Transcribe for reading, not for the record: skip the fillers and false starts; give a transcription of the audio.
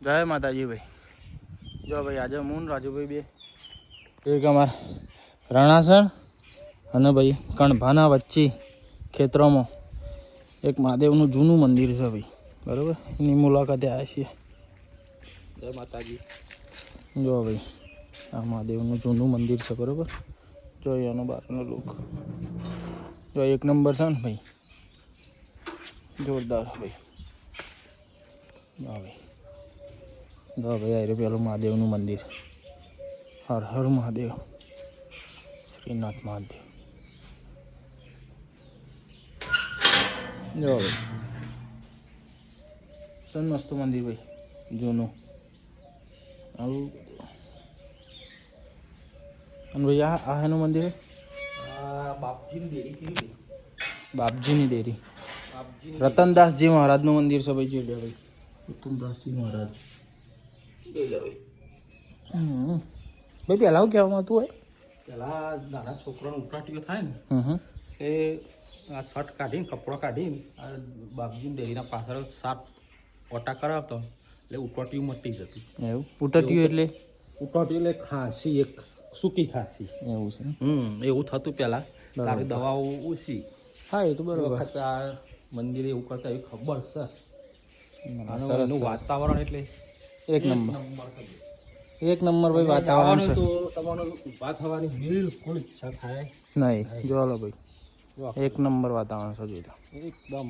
જય માતાજી ભાઈ. જો ભાઈ આજે હું ને રાજુભાઈ બે એક અમારા રણાસણ અને ભાઈ કણભાના વચ્ચે ખેતરોમાં એક મહાદેવનું જૂનું મંદિર છે ભાઈ, બરાબર, એની મુલાકાતે આવ્યા છીએ. જય માતાજી. જો ભાઈ આ મહાદેવનું જૂનું મંદિર છે, બરાબર. જો એનો બહારનો લુક જો એક નંબર છે ને ભાઈ, જોરદાર ભાઈ. હા ભાઈ, જો ભાઈ આ રહ્યું પેલું મહાદેવનું મંદિર. હર હર મહાદેવ, શ્રીનાથ મહાદેવ. જો ભાઈ સન મસ્ત મંદિર ભાઈ, જૂનું આવું. અને ભાઈ આ એનું મંદિર બાપજીની દેરી, રતનદાસજી મહારાજનું મંદિર છે ભાઈ. જોઈ લે ભાઈ, રતનદાસજી મહારાજ. ભાઈ પહેલાં શું કહેવામાં હતું હોય? પહેલાં નાના છોકરાનો ઉકળાટીઓ થાય ને એ આ શર્ટ કાઢીને કપડાં કાઢીને આ બાપજીની ડેરીના પાછળ સાત ઓટા કરાવતો એટલે ઉકળાટીઓ મટી જતી. એવું ઉટટ્યું એટલે ઉકળાટીઓ એટલે ખાંસી, એક સૂકી ખાંસી એવું છે. એવું થતું પહેલાં. તારી દવાઓ ઓછી. હા એ તો બરાબર. વખત આ મંદિરે એવું કરતા એવી ખબર છે. સરસ એનું વાતાવરણ એટલે એક નંબર, એક નંબર ભાઈ વાતાવરણ છે. તો તમારું ઊભા થવાની બિલકુલ ઈચ્છા થાય નહીં. જો લો ભાઈ, એક નંબર વાતાવરણ છે. જોઈ લો એકદમ.